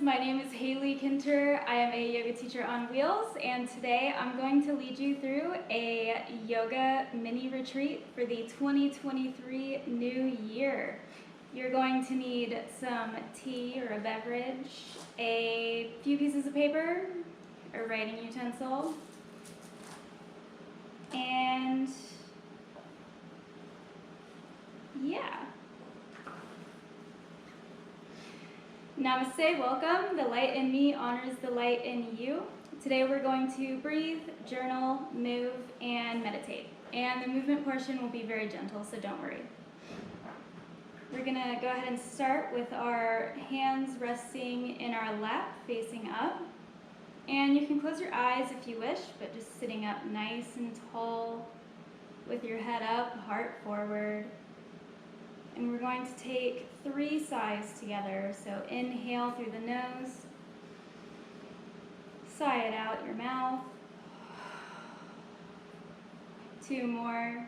my name is Hailey Kinter. I am a yoga teacher on wheels, and today I'm going to lead you through a yoga mini retreat for the 2023 new year. You're going to need some tea or a beverage, a few pieces of paper, a writing utensil, and yeah. Namaste, welcome. The light in me honors the light in you. Today we're going to breathe, journal, move, and meditate. And the movement portion will be very gentle, so don't worry. We're gonna go ahead and start with our hands resting in our lap, facing up. And you can close your eyes if you wish, but just sitting up nice and tall with your head up, heart forward. And we're going to take 3 sighs together. So inhale through the nose, sigh it out your mouth. 2 more.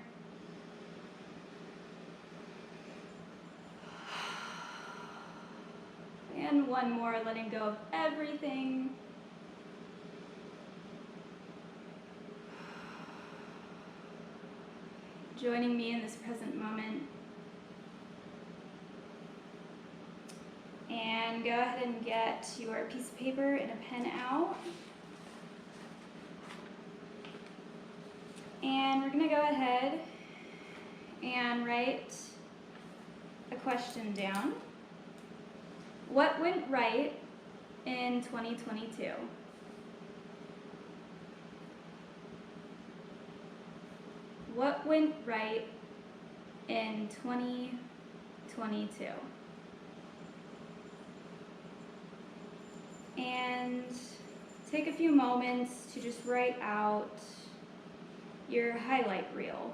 And 1 more, letting go of everything. Joining me in this present moment. And go ahead and get your piece of paper and a pen out. And we're going to go ahead and write a question down. What went right in 2022? What went right in 2022? And take a few moments to just write out your highlight reel.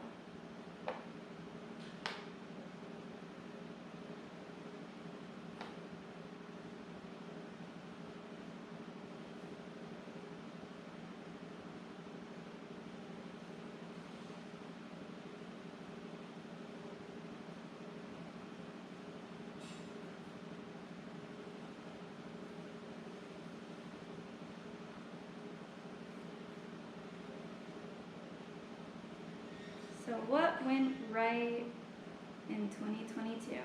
So what went right in 2022?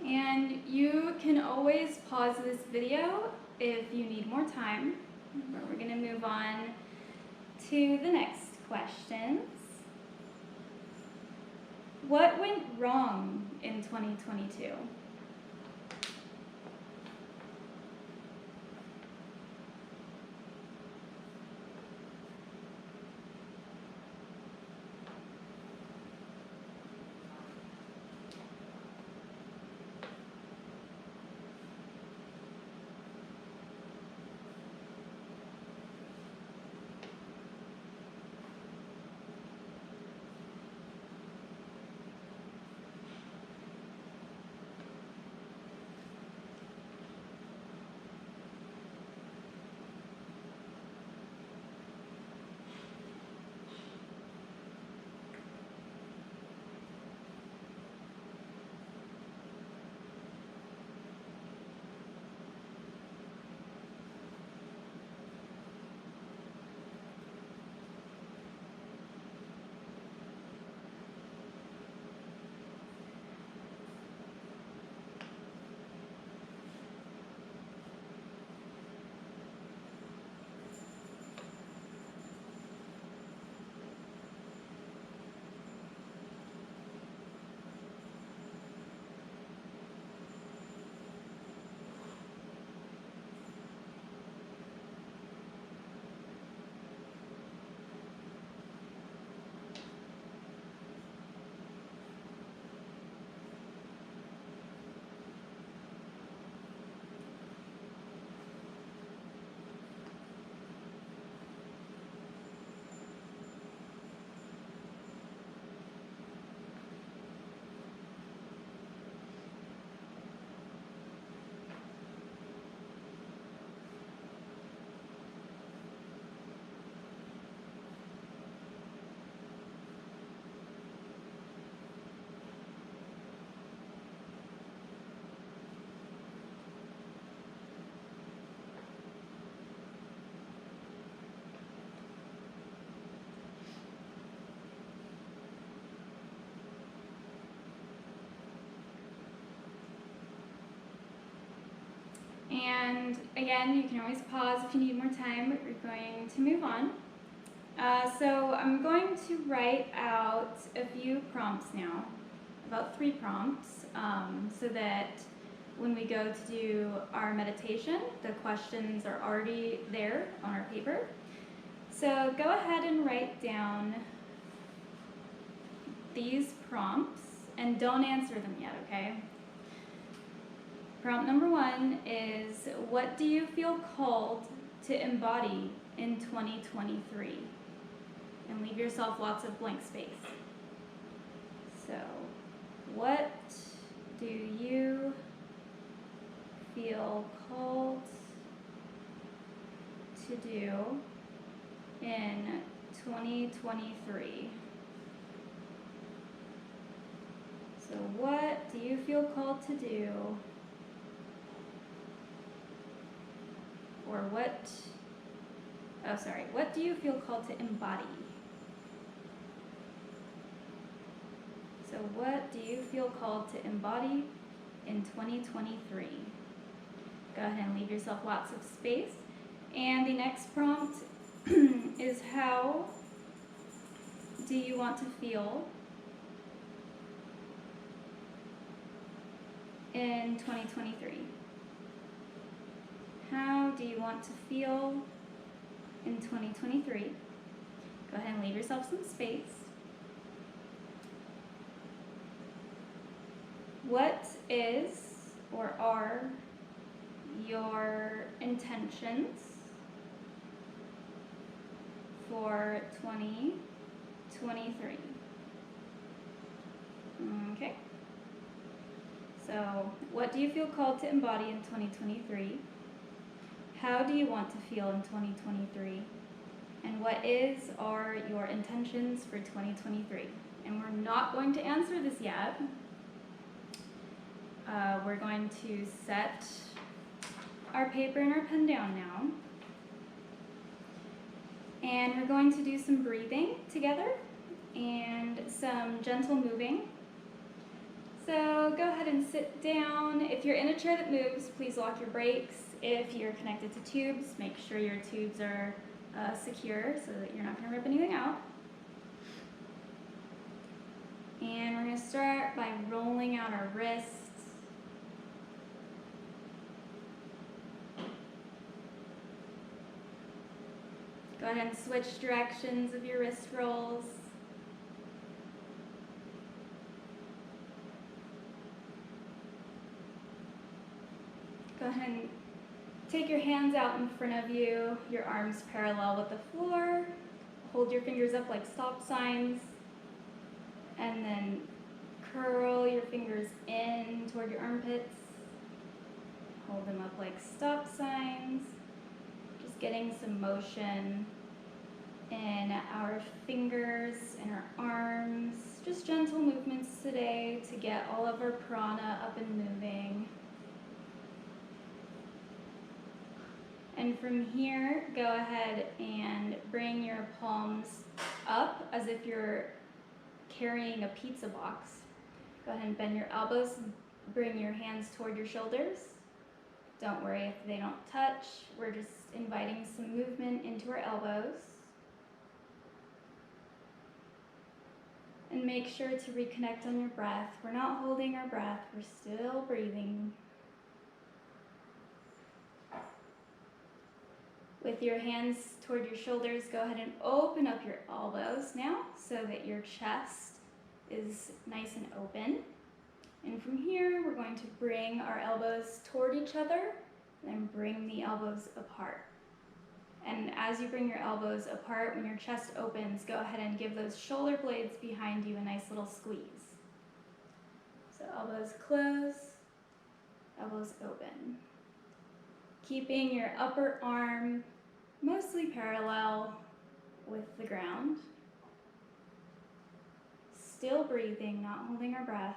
And you can always pause this video if you need more time. But we're going to move on to the next questions. What went wrong in 2022? And again, you can always pause if you need more time, but we're going to move on. So I'm going to write out a few prompts now, about 3 prompts, so that when we go to do our meditation, the questions are already there on our paper. So go ahead and write down these prompts and don't answer them yet, okay? Prompt number 1 is, what do you feel called to embody in 2023? And leave yourself lots of blank space. So, what do you feel called to do in 2023? So what do you feel called to do? Or what do you feel called to embody? So what do you feel called to embody in 2023? Go ahead and leave yourself lots of space. And the next prompt is, how do you want to feel in 2023? How do you want to feel in 2023? Go ahead and leave yourself some space. What is or are your intentions for 2023? Okay. So, what do you feel called to embody in 2023? How do you want to feel in 2023? And what is or your intentions for 2023? And we're not going to answer this yet. We're going to set our paper and our pen down now. And we're going to do some breathing together and some gentle moving. So go ahead and sit down. If you're in a chair that moves, please lock your brakes. If you're connected to tubes, make sure your tubes are secure so that you're not going to rip anything out. And we're going to start by rolling out our wrists. Go ahead and switch directions of your wrist rolls. Go ahead and take your hands out in front of you, your arms parallel with the floor. Hold your fingers up like stop signs. And then curl your fingers in toward your armpits. Hold them up like stop signs. Just getting some motion in our fingers and our arms. Just gentle movements today to get all of our prana up and moving. And from here, go ahead and bring your palms up as if you're carrying a pizza box. Go ahead and bend your elbows, bring your hands toward your shoulders. Don't worry if they don't touch. We're just inviting some movement into our elbows. And make sure to reconnect on your breath. We're not holding our breath, we're still breathing. With your hands toward your shoulders, go ahead and open up your elbows now so that your chest is nice and open. And from here, we're going to bring our elbows toward each other and bring the elbows apart. And as you bring your elbows apart, when your chest opens, go ahead and give those shoulder blades behind you a nice little squeeze. So elbows close, elbows open. Keeping your upper arm mostly parallel with the ground. Still breathing, not holding our breath.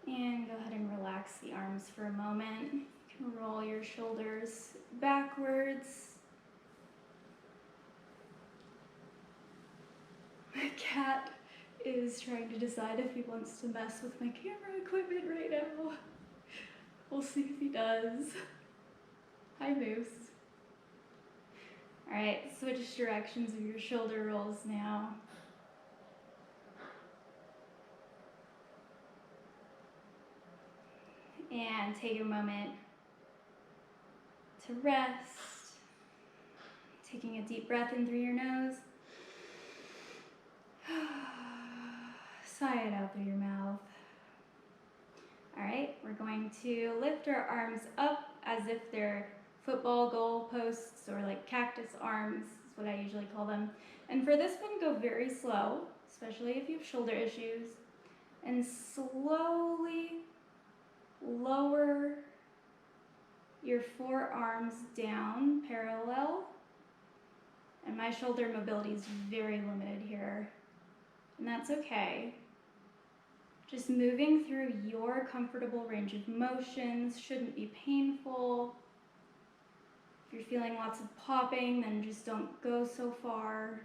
And go ahead and relax the arms for a moment. You can roll your shoulders backwards. My cat is trying to decide if he wants to mess with my camera equipment right now. We'll see if he does. Hi, Moose. All right, switch directions of your shoulder rolls now. And take a moment to rest. Taking a deep breath in through your nose. Sigh it out through your mouth. All right, we're going to lift our arms up as if they're football goal posts or like cactus arms is what I usually call them. And for this one, go very slow, especially if you have shoulder issues, and slowly lower your forearms down parallel. And my shoulder mobility is very limited here, and that's okay. Just moving through your comfortable range of motions shouldn't be painful. If you're feeling lots of popping, then just don't go so far.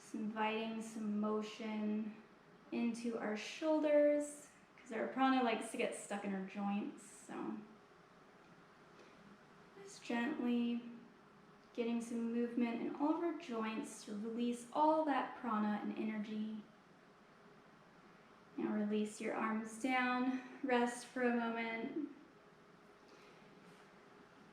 Just inviting some motion into our shoulders, because our prana likes to get stuck in our joints, so just gently getting some movement in all of our joints to release all that prana and energy. Now release your arms down, rest for a moment.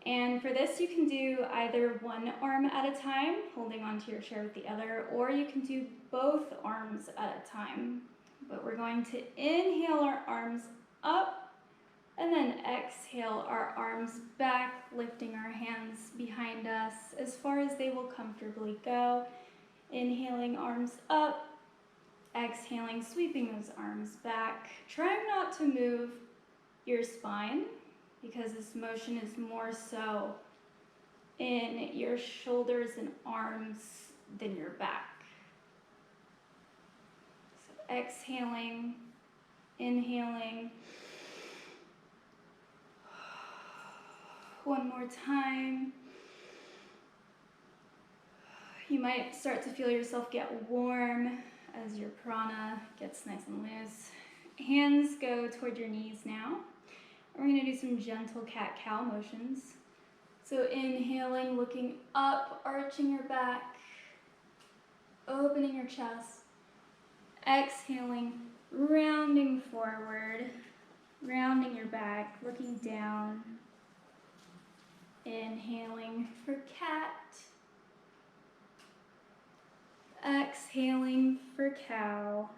And for this, you can do either one arm at a time, holding onto your chair with the other, or you can do both arms at a time. But we're going to inhale our arms up, and then exhale our arms back, lifting our hands behind us as far as they will comfortably go. Inhaling arms up, exhaling, sweeping those arms back. Trying not to move your spine, because this motion is more so in your shoulders and arms than your back. So exhaling, inhaling. One more time. You might start to feel yourself get warm as your prana gets nice and loose. Hands go toward your knees now. We're going to do some gentle cat-cow motions. So inhaling, looking up, arching your back, opening your chest. Exhaling, rounding forward, rounding your back, looking down. Inhaling for cat. Exhaling for cow.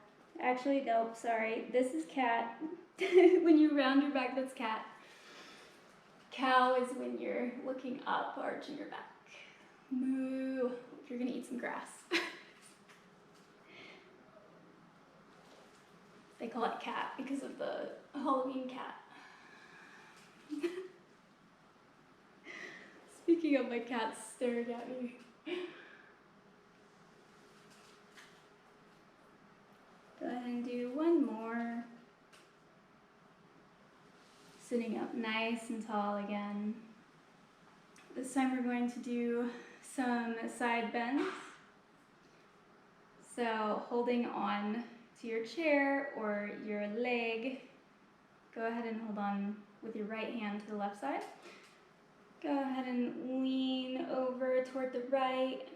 Actually, nope, sorry. This is cat. When you round your back, that's cat. Cow is when you're looking up, arching your back. Moo, if you're gonna eat some grass. They call it cat because of the Halloween cat. Speaking of my cat staring at me. Go ahead and do one more. Sitting up nice and tall again. This time we're going to do some side bends. So holding on to your chair or your leg, go ahead and hold on with your right hand to the left side. Go ahead and lean over toward the right.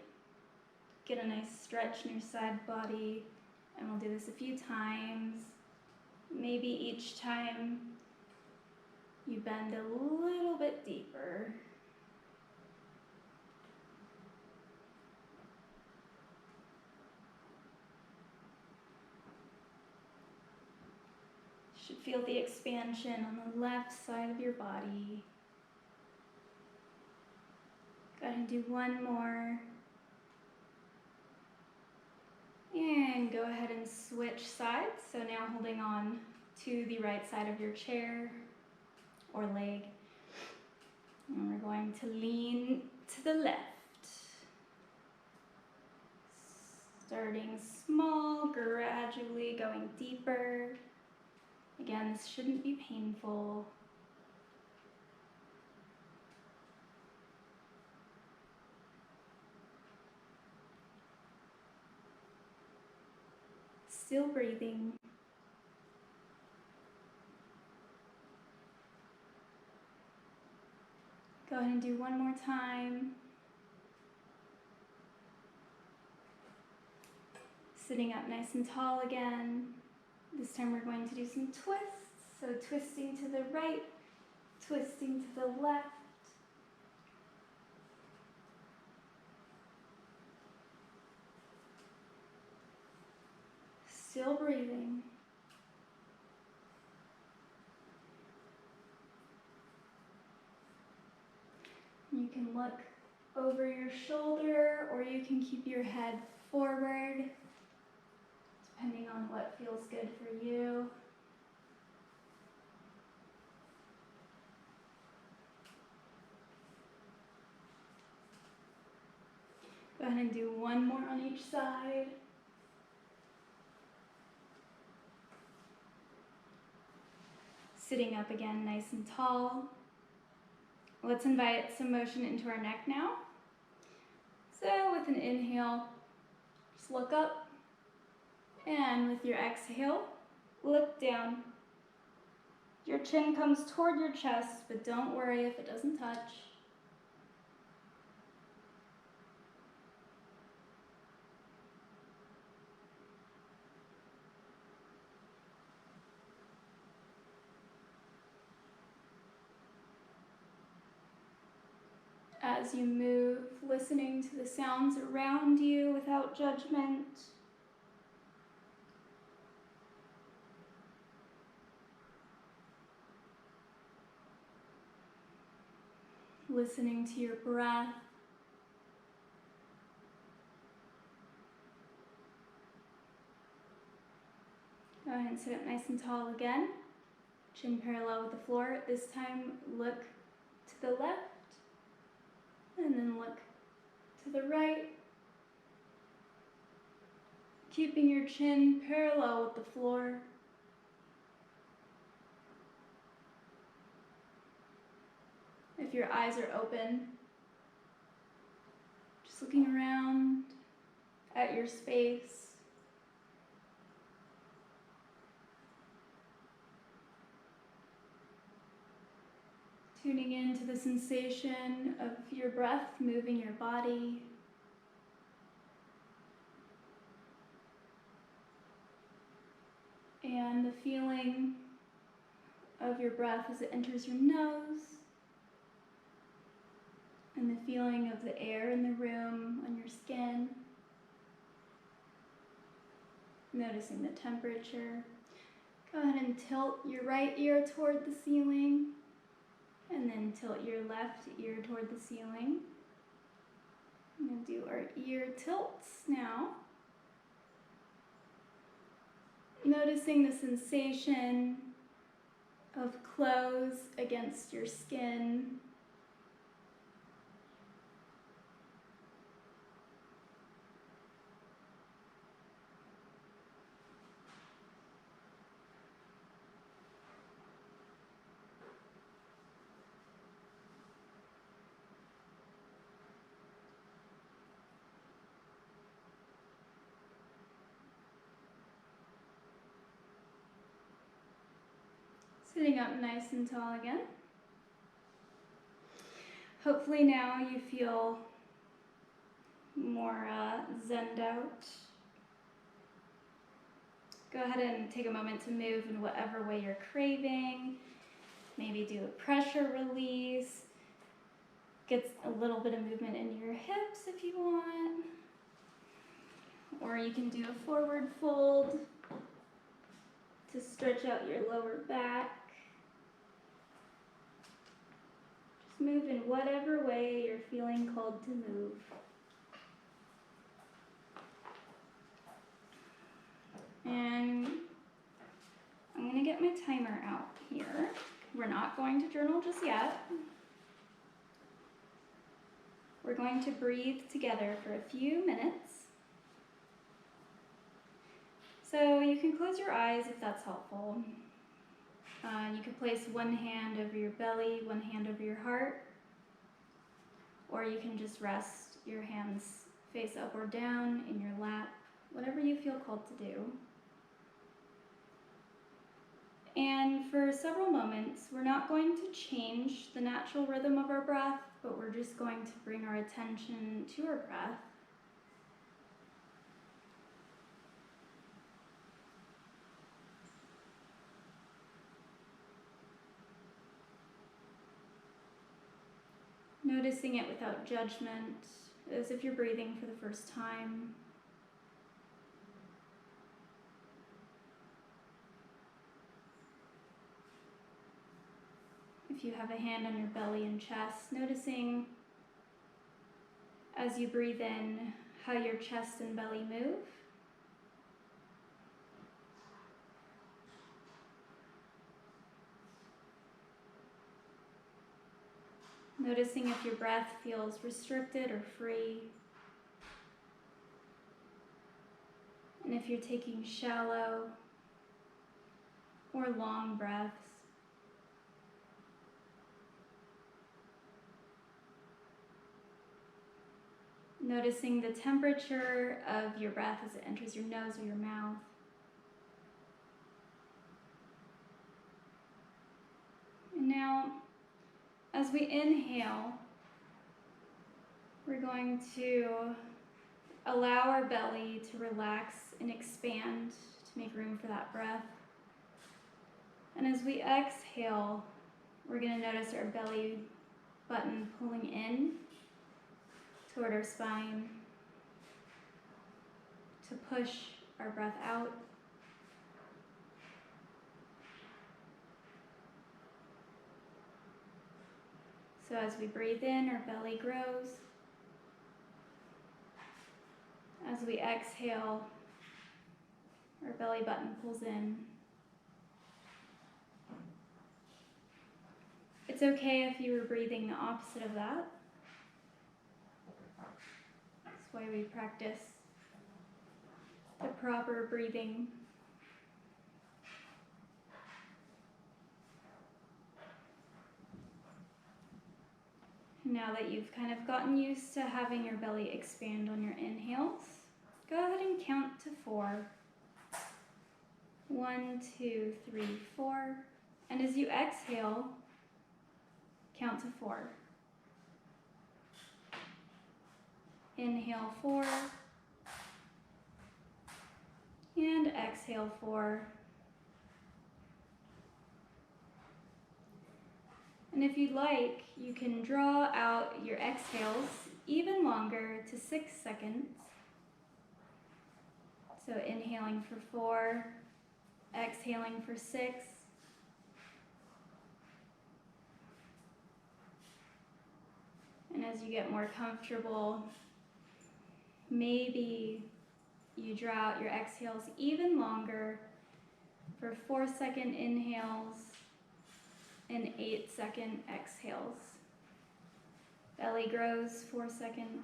Get a nice stretch in your side body. And we'll do this a few times. Maybe each time you bend a little bit deeper. You should feel the expansion on the left side of your body. Go ahead and do one more. And go ahead and switch sides. So now holding on to the right side of your chair or leg. And we're going to lean to the left. Starting small, gradually going deeper. Again, this shouldn't be painful. Still breathing. Go ahead and do one more time. Sitting up nice and tall again. This time we're going to do some twists. So twisting to the right, twisting to the left. Still breathing. You can look over your shoulder, or you can keep your head forward, depending on what feels good for you. Go ahead and do one more on each side. Sitting up again, nice and tall. Let's invite some motion into our neck now. So with an inhale, just look up. And with your exhale, look down. Your chin comes toward your chest, but don't worry if it doesn't touch. As you move, listening to the sounds around you without judgment. Listening to your breath. Go ahead and sit up nice and tall again. Chin parallel with the floor. This time, look to the left. And then look to the right. Keeping your chin parallel with the floor. If your eyes are open, just looking around at your space. Tuning into the sensation of your breath moving your body. And the feeling of your breath as it enters your nose. And the feeling of the air in the room on your skin. Noticing the temperature. Go ahead and tilt your right ear toward the ceiling. And then tilt your left ear toward the ceiling. I'm going to do our ear tilts now. Noticing the sensation of clothes against your skin. Sitting up nice and tall again. Hopefully now you feel more zenned out. Go ahead and take a moment to move in whatever way you're craving. Maybe do a pressure release. Get a little bit of movement in your hips if you want. Or you can do a forward fold to stretch out your lower back. Just move in whatever way you're feeling called to move. And I'm going to get my timer out here. We're not going to journal just yet. We're going to breathe together for a few minutes. So you can close your eyes if that's helpful. You can place one hand over your belly, one hand over your heart, or you can just rest your hands face up or down in your lap, whatever you feel called to do. And for several moments, we're not going to change the natural rhythm of our breath, but we're just going to bring our attention to our breath. Noticing it without judgment, as if you're breathing for the first time. If you have a hand on your belly and chest, noticing as you breathe in how your chest and belly move. Noticing if your breath feels restricted or free. And if you're taking shallow or long breaths. Noticing the temperature of your breath as it enters your nose or your mouth. And now, as we inhale, we're going to allow our belly to relax and expand to make room for that breath. And as we exhale, we're going to notice our belly button pulling in toward our spine to push our breath out. So as we breathe in, our belly grows. As we exhale, our belly button pulls in. It's okay if you were breathing the opposite of that. That's why we practice the proper breathing. Now that you've kind of gotten used to having your belly expand on your inhales, go ahead and count to 4. 1, 2, 3, 4. And as you exhale, count to 4. Inhale 4. And exhale 4. And if you'd like, you can draw out your exhales even longer to 6 seconds. So inhaling for 4, exhaling for 6. And as you get more comfortable, maybe you draw out your exhales even longer for 4-second inhales and 8-second exhales. Belly grows 4 seconds.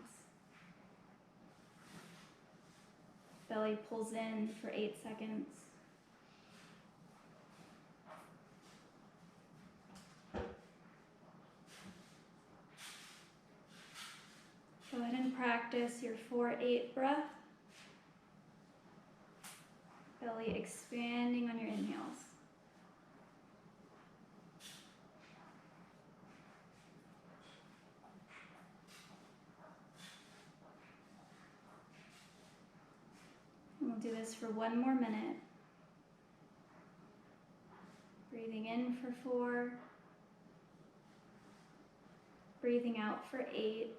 Belly pulls in for 8 seconds. Go ahead and practice your 4-8 breath. Belly expanding on your inhales. And we'll do this for 1 more minute. Breathing in for 4. Breathing out for 8.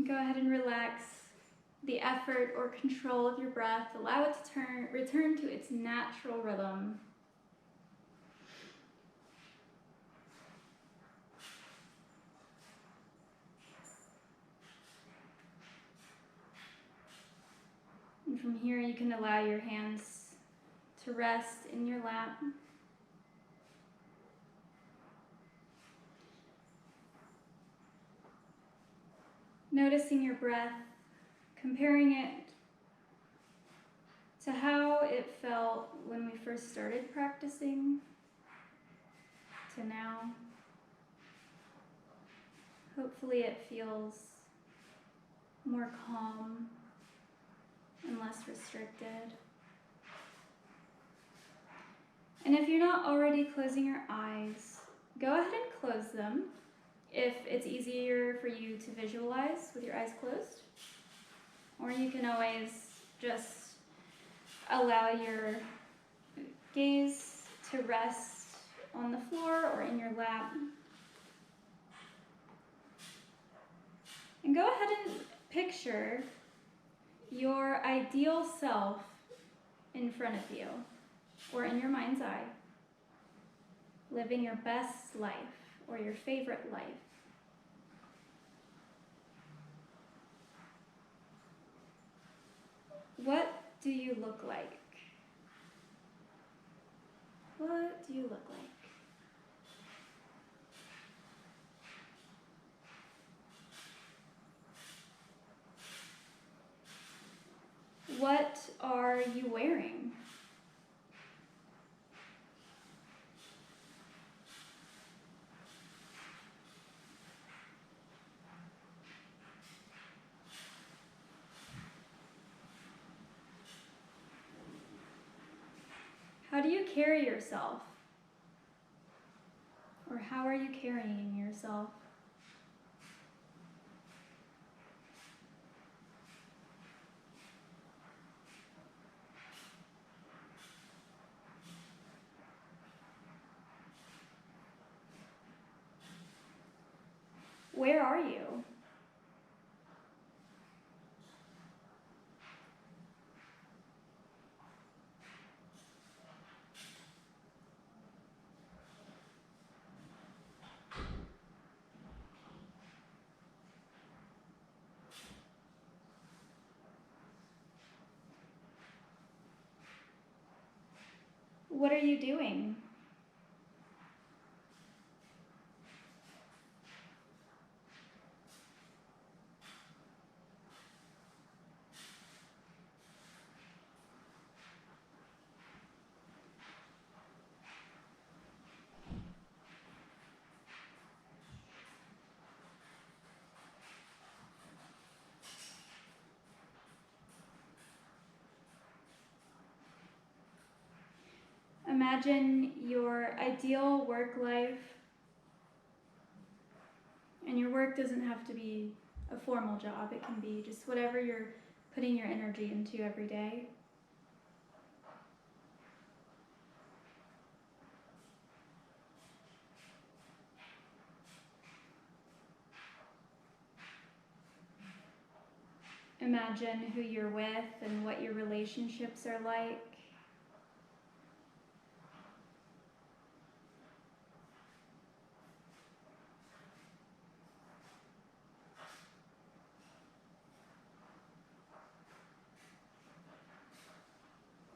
Go ahead and relax the effort or control of your breath. Allow it to return to its natural rhythm. from here, you can allow your hands to rest in your lap. Noticing your breath, comparing it to how it felt when we first started practicing to now. Hopefully it feels more calm and less restricted. And if you're not already closing your eyes, go ahead and close them if it's easier for you to visualize with your eyes closed. Or you can always just allow your gaze to rest on the floor or in your lap. And go ahead and picture your ideal self in front of you or in your mind's eye, living your best life or your favorite life. What do you look like? What do you look like? What are you wearing? How do you carry yourself? Or how are you carrying yourself? Where are you? What are you doing? Imagine your ideal work life, and your work doesn't have to be a formal job. It can be just whatever you're putting your energy into every day. Imagine who you're with and what your relationships are like.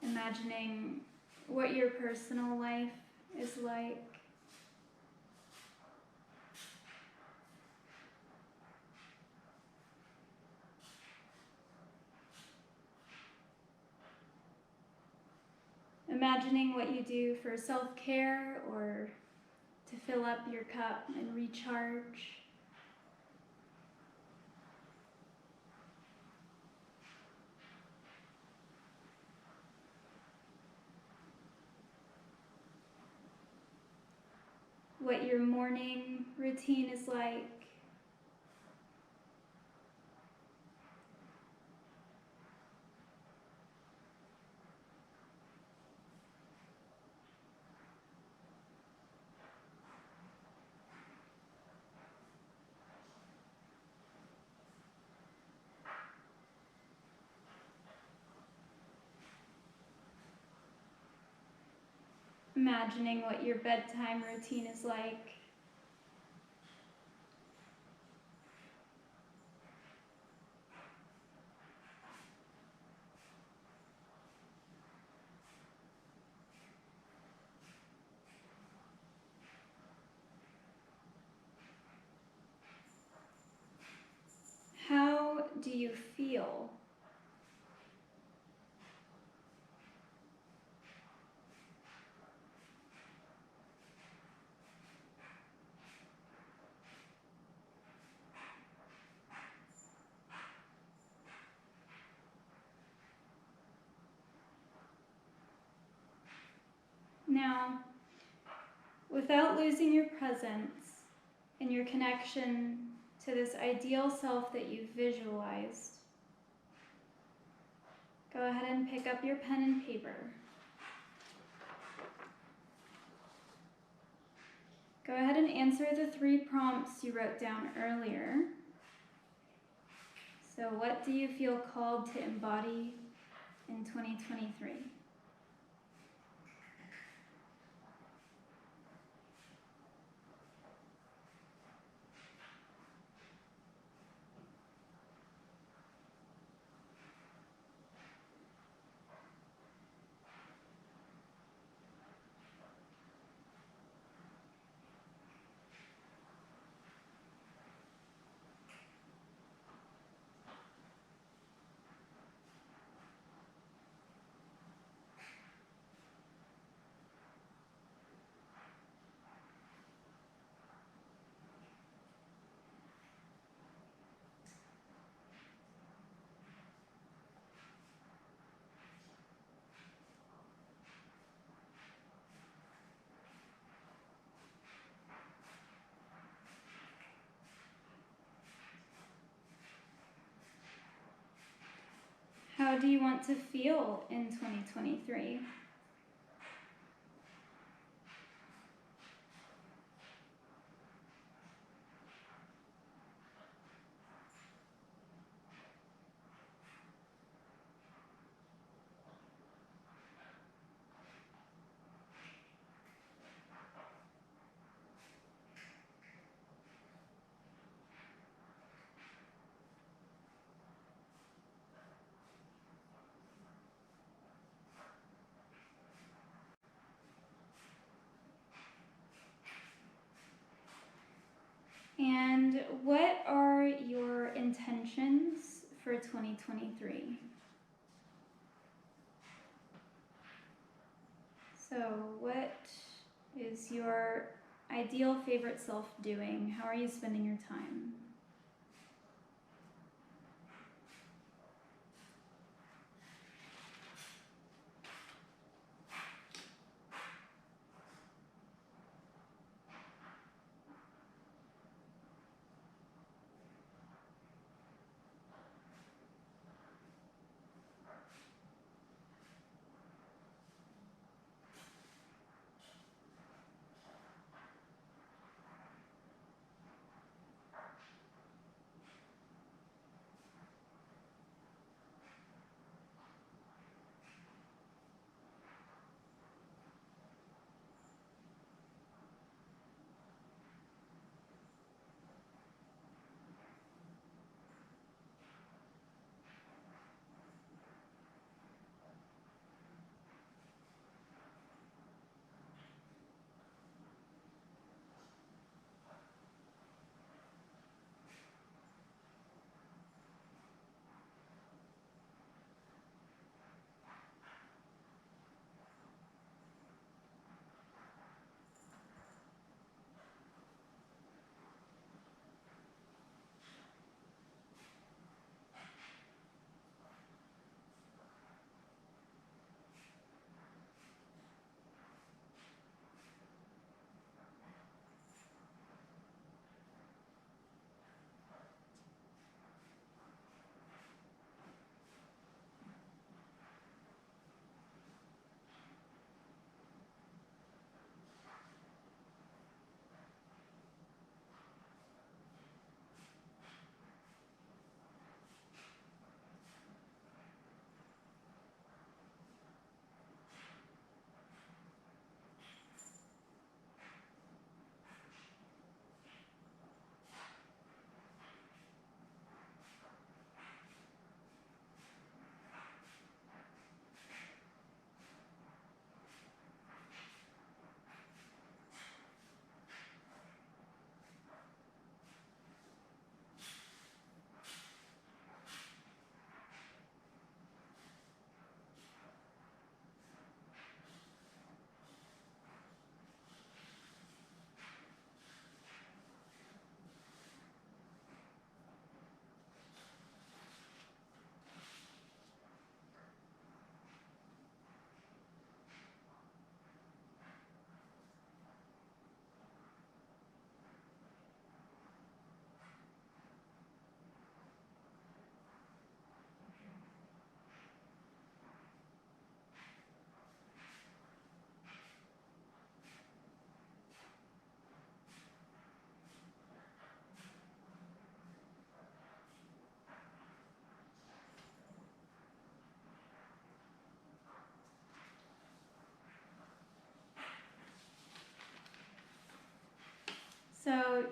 Imagining what your personal life is like. Imagining what you do for self-care or to fill up your cup and recharge. What your morning routine is like. Imagining what your bedtime routine is like. feel? Now, without losing your presence and your connection to this ideal self that you've visualized, go ahead and pick up your pen and paper. Go ahead and answer the 3 prompts you wrote down earlier. So, what do you feel called to embody in 2023? How do you want to feel in 2023? And what are your intentions for 2023? So, what is your ideal favorite self doing? How are you spending your time?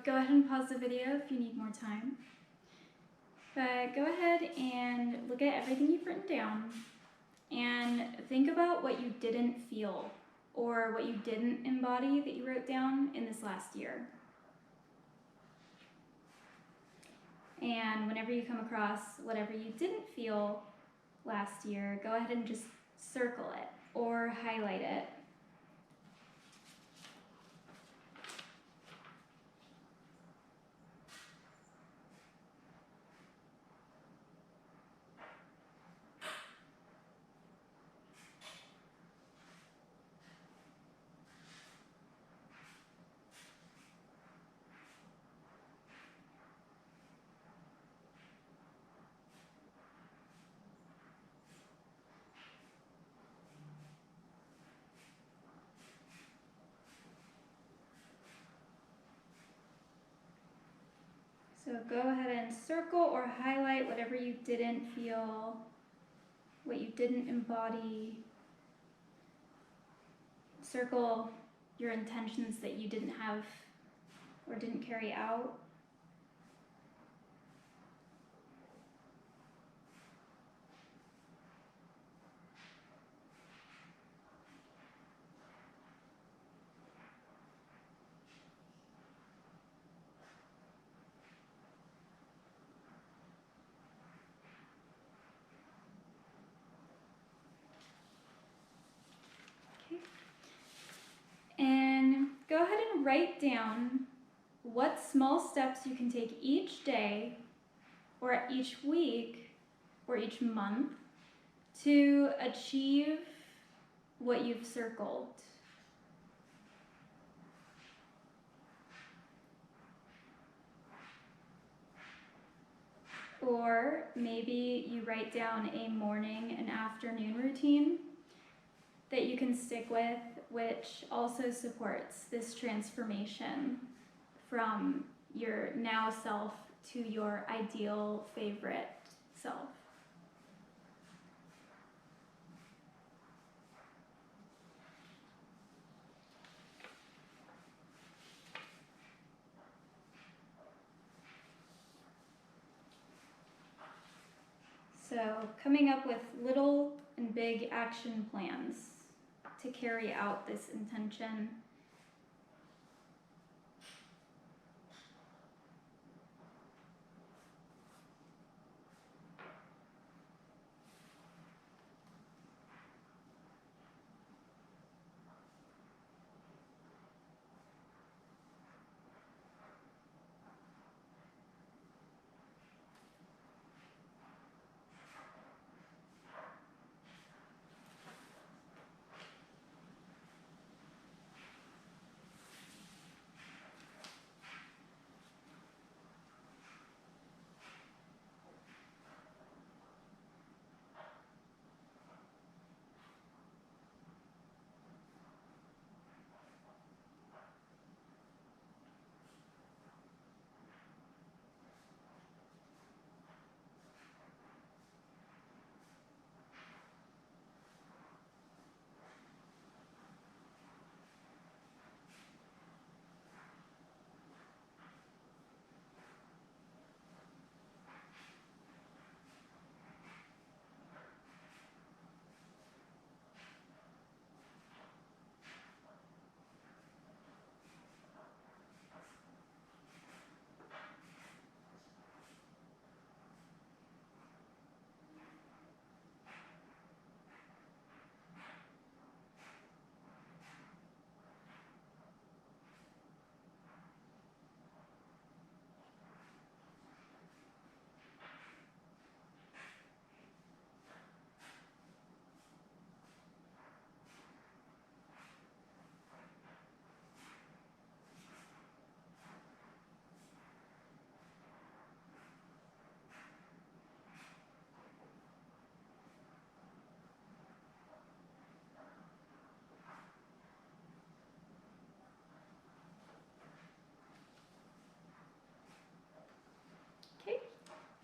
go ahead and pause the video if you need more time. But go ahead and look at everything you've written down and think about what you didn't feel or what you didn't embody that you wrote down in this last year. And whenever you come across whatever you didn't feel last year, go ahead and just circle it or highlight it. So go ahead and circle or highlight whatever you didn't feel, what you didn't embody. Circle your intentions that you didn't have or didn't carry out. And go ahead and write down what small steps you can take each day or each week or each month to achieve what you've circled. Or maybe you write down a morning and afternoon routine that you can stick with, which also supports this transformation from your now self to your ideal favorite self. So coming up with little and big action plans to carry out this intention.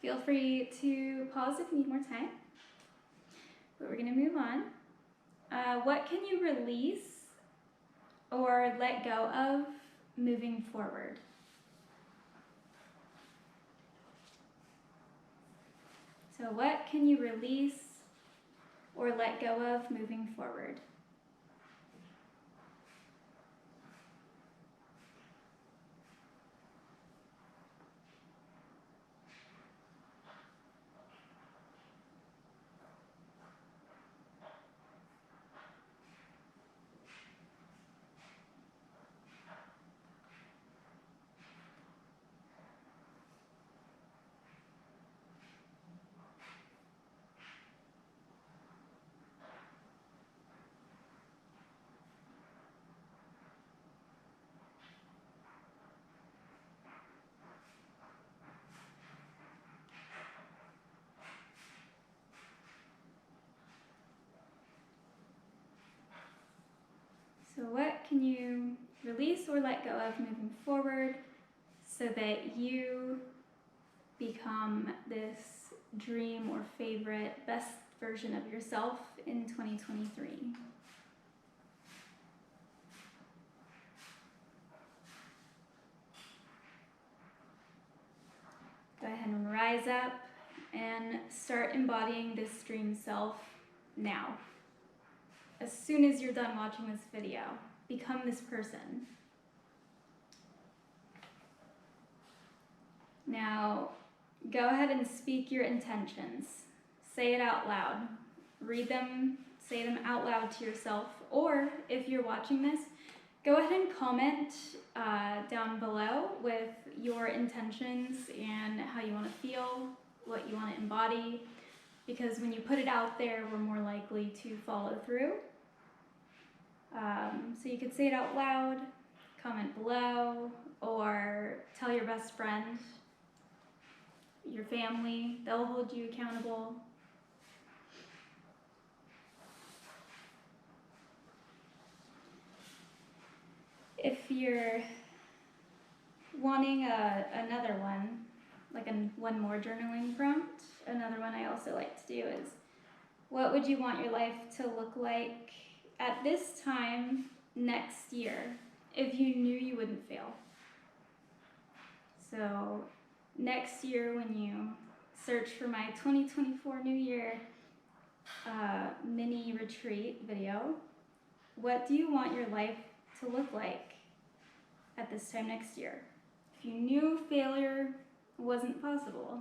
Feel free to pause if you need more time, but we're going to move on. What can you release or let go of moving forward? So what can you release or let go of moving forward? So what can you release or let go of moving forward so that you become this dream or favorite best version of yourself in 2023? Go ahead and rise up and start embodying this dream self now. As soon as you're done watching this video, become this person. Now, go ahead and speak your intentions. Say it out loud. Read them, say them out loud to yourself, or if you're watching this, go ahead and comment down below with your intentions and how you want to feel, what you want to embody, because when you put it out there, we're more likely to follow through. So you could say it out loud, comment below, or tell your best friend, your family. They'll hold you accountable. If you're wanting another one, like one more journaling prompt, another one I also like to do is, what would you want your life to look like at this time next year if you knew you wouldn't fail? So next year when you search for my 2024 New Year mini retreat video, what do you want your life to look like at this time next year? If you knew failure wasn't possible.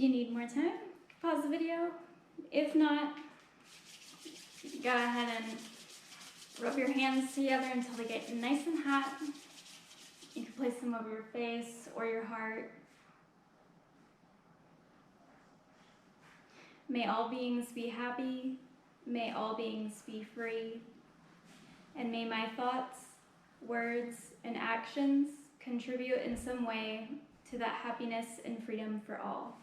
you need more time, pause the video. If not, go ahead and rub your hands together until they get nice and hot. You can place them over your face or your heart. May all beings be happy. May all beings be free. And may my thoughts, words, and actions contribute in some way to that happiness and freedom for all.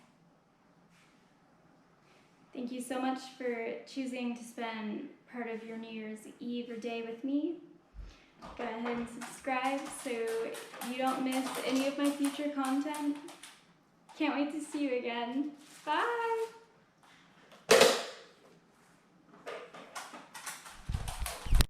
Thank you so much for choosing to spend part of your New Year's Eve or day with me. Go ahead and subscribe so you don't miss any of my future content. Can't wait to see you again. Bye!